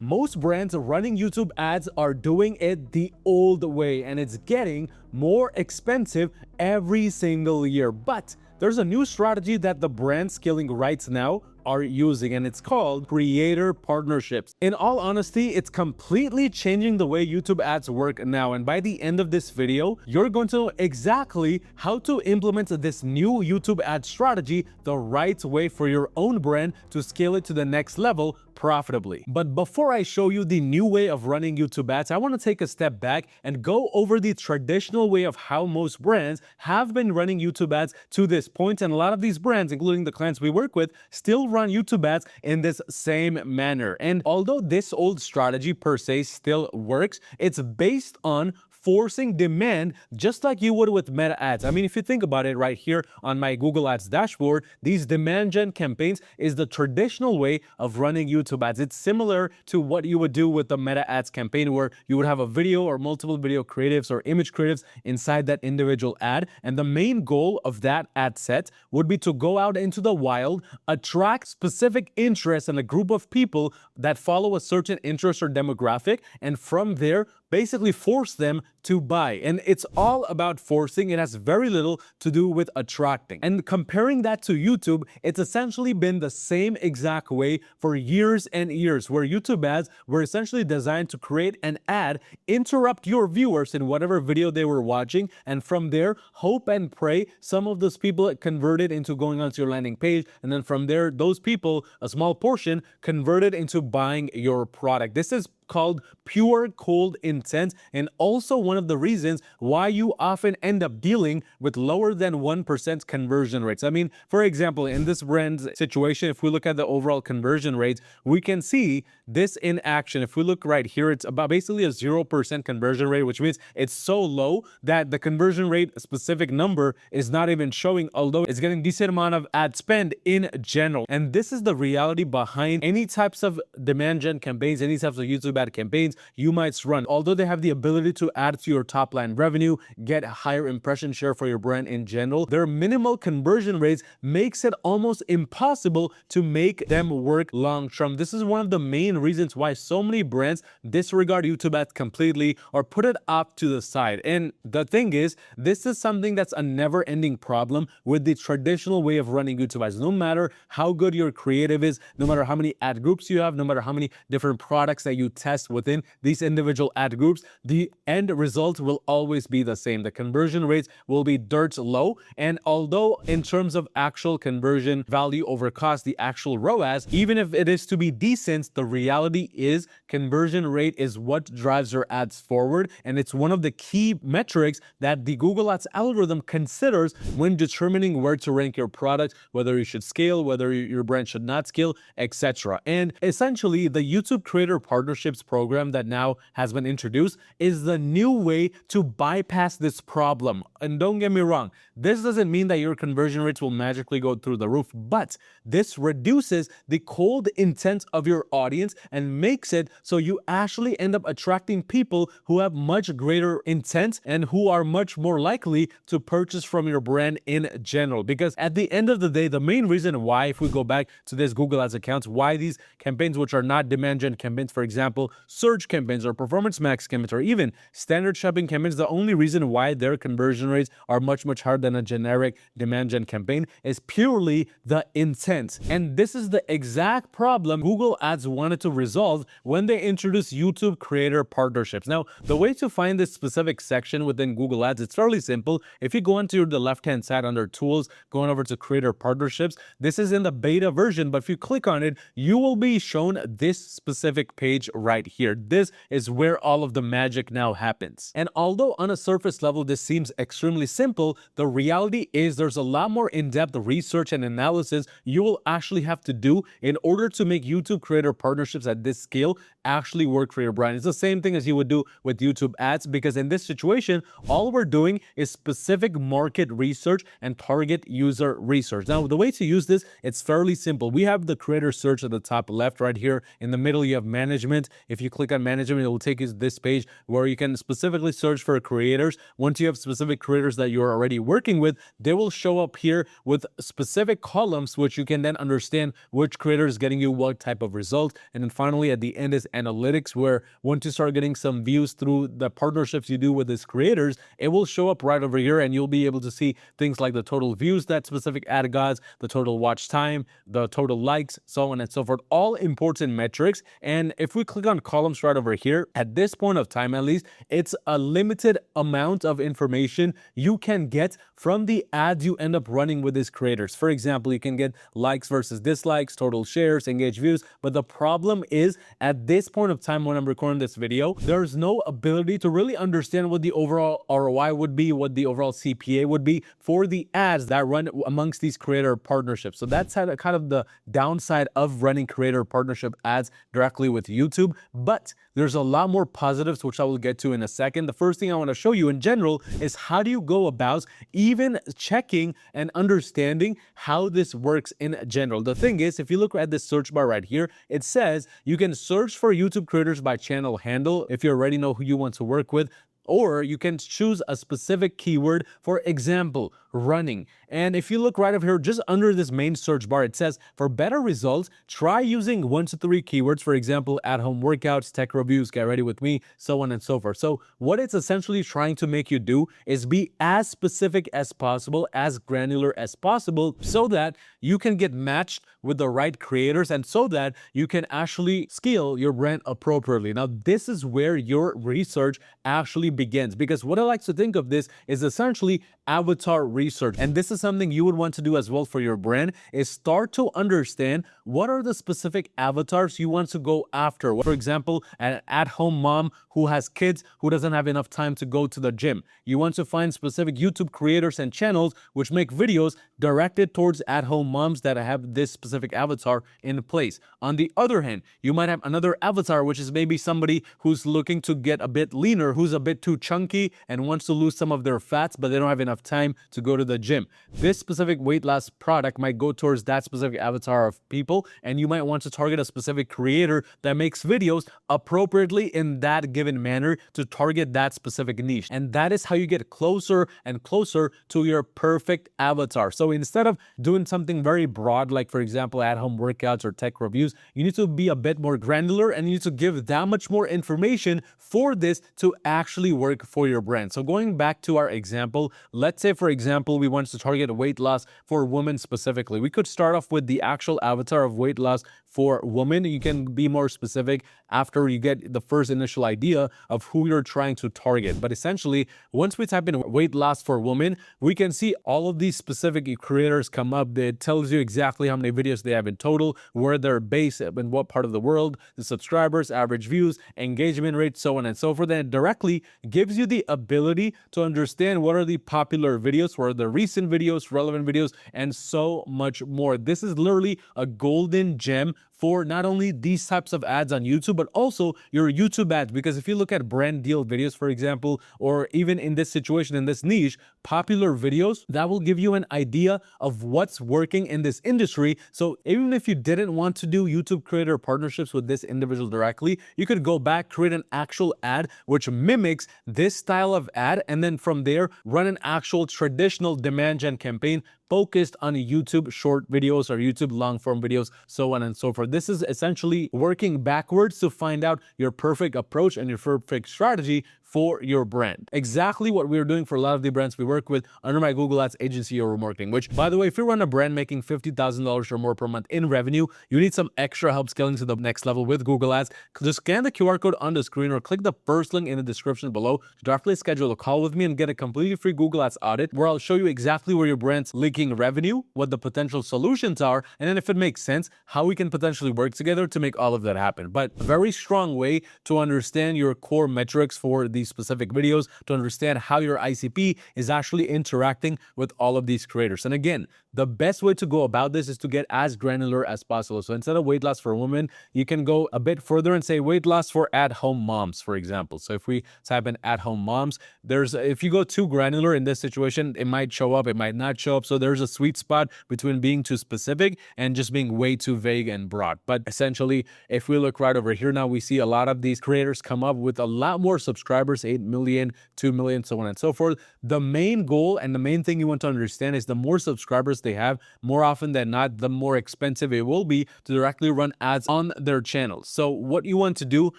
Most brands running YouTube ads are doing it the old way, and it's getting more expensive every single year. But there's a new strategy that the brands scaling right now are using, and it's called creator partnerships. In all honesty, it's completely changing the way YouTube ads work now, and by the end of this video, you're going to know exactly how to implement this new YouTube ad strategy the right way for your own brand to scale it to the next level profitably. But before I show you the new way of running YouTube ads, I want to take a step back and go over the traditional way of how most brands have been running YouTube ads to this point. And a lot of these brands, including the clients we work with, still run YouTube ads in this same manner. And although this old strategy per se still works, it's based on forcing demand just like you would with Meta ads. I mean, if you think about it right here on my Google Ads dashboard, these demand gen campaigns is the traditional way of running YouTube ads. It's similar to what you would do with the Meta ads campaign, where you would have a video or multiple video creatives or image creatives inside that individual ad. And the main goal of that ad set would be to go out into the wild, attract specific interest in a group of people that follow a certain interest or demographic, and from there, basically force them to buy. And it's all about forcing. It has very little to do with attracting. And comparing that to YouTube, it's essentially been the same exact way for years and years, where YouTube ads were essentially designed to create an ad, interrupt your viewers in whatever video they were watching, and from there, hope and pray some of those people converted into going onto your landing page, and then from there, those people, a small portion, converted into buying your product. This is called pure cold intent, and also one of the reasons why you often end up dealing with lower than 1% conversion rates. I mean, for example, in this brand's situation, if we look at the overall conversion rates, we can see this in action. If we look right here, it's about basically a 0% conversion rate, which means it's so low that the conversion rate specific number is not even showing, although it's getting decent amount of ad spend in general. And this is the reality behind any types of demand gen campaigns, any types of YouTube ad campaigns you might run. Although they have the ability to add to your top line revenue, get a higher impression share for your brand in general, their minimal conversion rates makes it almost impossible to make them work long term. This is one of the main reasons why so many brands disregard YouTube ads completely or put it off to the side. And the thing is, this is something that's a never-ending problem with the traditional way of running YouTube ads. No matter how good your creative is, no matter how many ad groups you have, no matter how many different products that you test within these individual ad groups, the end result will always be the same. The conversion rates will be dirt low. And although in terms of actual conversion value over cost, the actual ROAS, even if it is to be decent, the reality is conversion rate is what drives your ads forward. And it's one of the key metrics that the Google Ads algorithm considers when determining where to rank your product, whether you should scale, whether your brand should not scale, etc. And essentially, the YouTube creator partnerships program that now has been introduced is the new way to bypass this problem. And don't get me wrong, this doesn't mean that your conversion rates will magically go through the roof, but this reduces the cold intent of your audience and makes it so you actually end up attracting people who have much greater intent and who are much more likely to purchase from your brand in general. Because at the end of the day, the main reason why, if we go back to this Google Ads accounts, why these campaigns, which are not demand gen campaigns, for example, search campaigns or performance max campaigns or even standard shopping campaigns, the only reason why their conversion rates are much higher than a generic demand gen campaign is purely the intent. And this is the exact problem Google Ads wanted to resolve when they introduced YouTube creator partnerships. Now, the way to find this specific section within Google Ads, it's fairly simple. If you go onto the left-hand side under tools, going over to creator partnerships, this is in the beta version, but if you click on it, you will be shown this specific page right here. This is where all of the magic now happens. And although on a surface level, this seems extremely simple, the reality is there's a lot more in-depth research and analysis you will actually have to do in order to make YouTube creator partnerships at this scale actually work for your brand. It's the same thing as you would do with YouTube ads, because in this situation, all we're doing is specific market research and target user research. Now, the way to use this, it's fairly simple. We have the creator search at the top left right here. In the middle, you have management. If you click on management, it will take you to this page where you can specifically search for creators. Once you have specific creators that you're already working with, they will show up here with specific columns, which you can then understand which creator is getting you what type of result. And then finally, at the end is analytics, where once you start getting some views through the partnerships you do with these creators, it will show up right over here, and you'll be able to see things like the total views that specific ad got, the total watch time, the total likes, so on and so forth, all important metrics. And if we click on columns right over here, at this point of time at least, it's a limited amount of information you can get from the ads you end up running with these creators. For example, you can get likes versus dislikes, total shares, engaged views, but the problem is at this point of time when I'm recording this video, there's no ability to really understand what the overall ROI would be, what the overall CPA would be for the ads that run amongst these creator partnerships. So that's kind of the downside of running creator partnership ads directly with YouTube. But there's a lot more positives, which I will get to in a second. The first thing I want to show you in general is how do you go about even checking and understanding how this works in general. The thing is, if you look at this search bar right here, it says you can search for YouTube creators by channel handle if you already know who you want to work with, or you can choose a specific keyword, for example, running. And if you look right over here, just under this main search bar, it says for better results, try using 1 to 3 keywords, for example, at-home workouts, tech reviews, get ready with me, so on and so forth. So what it's essentially trying to make you do is be as specific as possible, as granular as possible, so that you can get matched with the right creators and so that you can actually scale your brand appropriately. Now, this is where your research actually begins, because what I like to think of this is essentially avatar research. And this is something you would want to do as well for your brand, is start to understand what are the specific avatars you want to go after. For example, an at-home mom who has kids who doesn't have enough time to go to the gym. You want to find specific YouTube creators and channels which make videos directed towards at-home moms that have this specific avatar in place. On the other hand, you might have another avatar, which is maybe somebody who's looking to get a bit leaner, who's a bit too chunky and wants to lose some of their fats, but they don't have enough time to go to the gym. This specific weight loss product might go towards that specific avatar of people, and you might want to target a specific creator that makes videos appropriately in that given manner to target that specific niche. And that is how you get closer and closer to your perfect avatar. So instead of doing something very broad, like for example, at-home workouts or tech reviews, you need to be a bit more granular and you need to give that much more information for this to actually work for your brand. So going back to our example, let's say, for example, we want to target weight loss for women specifically. We could start off with the actual avatar of weight loss for women. You can be more specific after you get the first initial idea of who you're trying to target. But essentially, once we type in weight loss for women, we can see all of these specific creators come up. It tells you exactly how many videos they have in total, where they're based, in what part of the world, the subscribers, average views, engagement rate, so on and so forth. And it directly gives you the ability to understand what are the popular videos, what are the recent videos, relevant videos, and so much more. This is literally a golden gem for not only these types of ads on YouTube, but also your YouTube ads. Because if you look at brand deal videos, for example, or even in this situation, in this niche, popular videos, that will give you an idea of what's working in this industry. So even if you didn't want to do YouTube creator partnerships with this individual directly, you could go back, create an actual ad which mimics this style of ad, and then from there, run an actual traditional demand gen campaign focused on YouTube short videos or YouTube long form videos, so on and so forth. This is essentially working backwards to find out your perfect approach and your perfect strategy for your brand. Exactly what we're doing for a lot of the brands we work with under my Google Ads agency or marketing, which, by the way, if you run a brand making $50,000 or more per month in revenue, you need some extra help scaling to the next level with Google Ads, just scan the QR code on the screen or click the first link in the description below to directly schedule a call with me and get a completely free Google Ads audit where I'll show you exactly where your brand's leaking revenue, what the potential solutions are, and then if it makes sense, how we can potentially work together to make all of that happen. But a very strong way to understand your core metrics for these specific videos, to understand how your ICP is actually interacting with all of these creators. And again, the best way to go about this is to get as granular as possible. So instead of weight loss for women, you can go a bit further and say weight loss for at-home moms, for example. So if we type in at-home moms, if you go too granular in this situation, it might show up, it might not show up. So there's a sweet spot between being too specific and just being way too vague and broad. But essentially, if we look right over here now, we see a lot of these creators come up with a lot more subscribers, 8 million, 2 million, so on and so forth. The main goal and the main thing you want to understand is the more subscribers they have, more often than not, the more expensive it will be to directly run ads on their channels. So what you want to do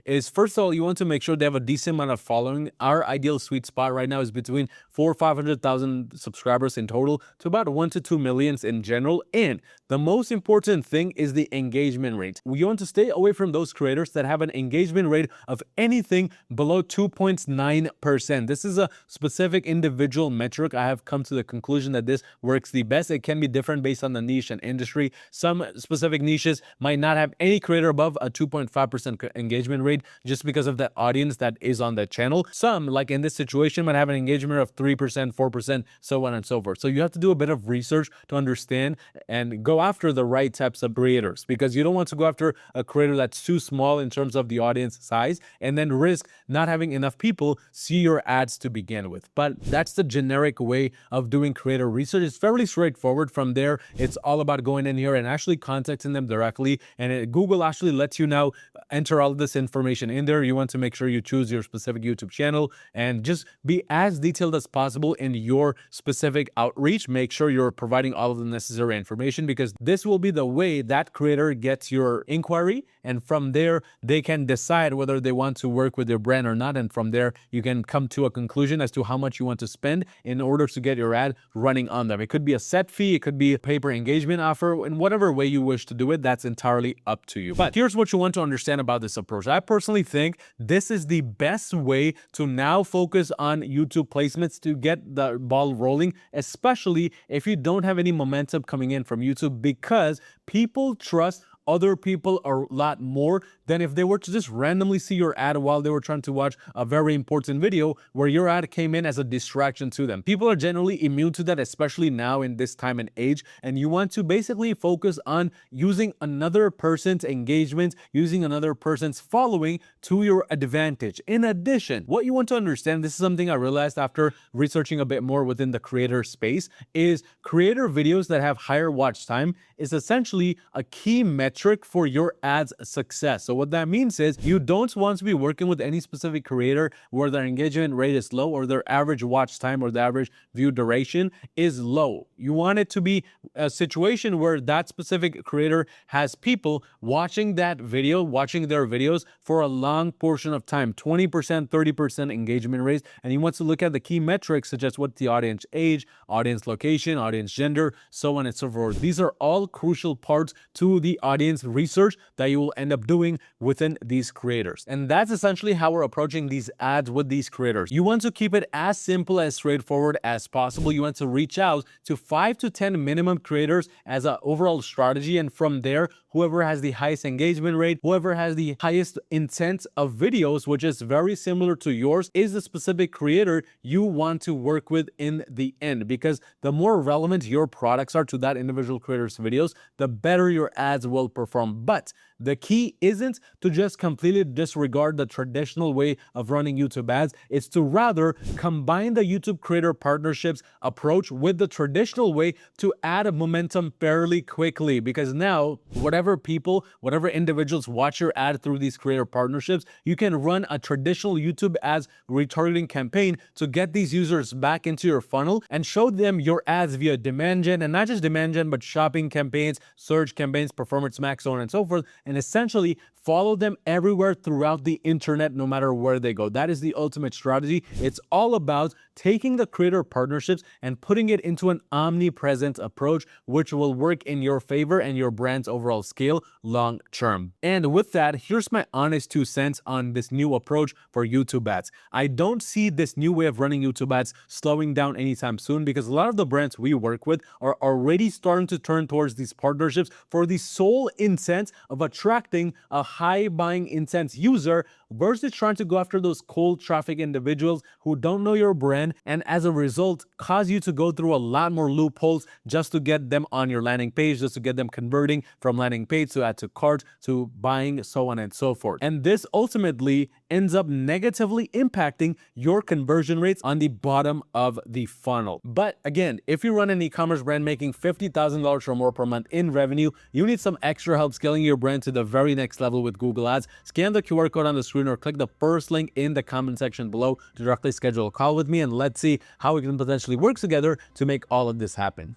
is, first of all, you want to make sure they have a decent amount of following. Our ideal sweet spot right now is between 400,000 or 500,000 subscribers in total to about 1 to 2 millions in general. And the most important thing is the engagement rate. We want to stay away from those creators that have an engagement rate of anything below 2.9%. This is a specific individual metric. I have come to the conclusion that this works the best. It can be different based on the niche and industry. Some specific niches might not have any creator above a 2.5% engagement rate just because of the audience that is on the channel. Some, like in this situation, might have an engagement of 3%, 4%, so on and so forth. So you have to do a bit of research to understand and go after the right types of creators, because you don't want to go after a creator that's too small in terms of the audience size and then risk not having enough people see your ads to begin with. But that's the generic way of doing creator research. It's fairly straightforward. From there, it's all about going in here and actually contacting them directly. And Google actually lets you now enter all of this information in there. You want to make sure you choose your specific YouTube channel and just be as detailed as possible in your specific outreach. Make sure you're providing all of the necessary information, because this will be the way that creator gets your inquiry. And from there, they can decide whether they want to work with your brand or not. And from there, you can come to a conclusion as to how much you want to spend in order to get your ad running on them. It could be a set fee, it could be a pay-per engagement offer, in whatever way you wish to do it. That's entirely up to you. But here's what you want to understand about this approach. I personally think this is the best way to now focus on YouTube placements to get the ball rolling, especially if you don't have any momentum coming in from YouTube, because people trust other people a lot more than if they were to just randomly see your ad while they were trying to watch a very important video where your ad came in as a distraction to them. People are generally immune to that, especially now in this time and age. And you want to basically focus on using another person's engagement, using another person's following to your advantage. In addition, what you want to understand, this is something I realized after researching a bit more within the creator space, is creator videos that have higher watch time is essentially a key metric for your ad's success. So what that means is you don't want to be working with any specific creator where their engagement rate is low or their average watch time or the average view duration is low. You want it to be a situation where that specific creator has people watching that video, watching their videos for a long portion of time, 20%, 30% engagement rates. And you want to look at the key metrics such as what's the audience age, audience location, audience gender, so on and so forth. These are all crucial parts to the audience research that you will end up doing within these creators. And that's essentially how we're approaching these ads with these creators. You want to keep it as simple, as straightforward as possible. You want to reach out to 5 to 10 minimum creators as an overall strategy. And from there, whoever has the highest engagement rate, whoever has the highest intent of videos, which is very similar to yours, is the specific creator you want to work with in the end. Because the more relevant your products are to that individual creator's videos, the better your ads will perform. But the key isn't to just completely disregard the traditional way of running YouTube ads. It's to rather combine the YouTube creator partnerships approach with the traditional way to add a momentum fairly quickly. Because now, whatever individuals watch your ad through these creator partnerships, you can run a traditional YouTube ads retargeting campaign to get these users back into your funnel and show them your ads via demand gen, and not just demand gen, but shopping campaigns, search campaigns, performance max, so on and so forth, and essentially follow them everywhere throughout the internet, no matter where they go. That is the ultimate strategy. It's all about taking the creator partnerships and putting it into an omnipresent approach, which will work in your favor and your brand's overall scale long term. And with that, here's my honest 2 cents on this new approach for YouTube ads. I don't see this new way of running YouTube ads slowing down anytime soon, because a lot of the brands we work with are already starting to turn towards these partnerships for the sole intent of attracting a high buying intent user versus trying to go after those cold traffic individuals who don't know your brand, and as a result cause you to go through a lot more loopholes just to get them on your landing page, just to get them converting from landing page to add to cart to buying, so on and so forth. And this ultimately ends up negatively impacting your conversion rates on the bottom of the funnel. But again, if you run an e-commerce brand making $50,000 or more per month in revenue, you need some extra help scaling your brand to the very next level with Google Ads. Scan the QR code on the screen or click the first link in the comment section below to directly schedule a call with me, and let's see how we can potentially work together to make all of this happen.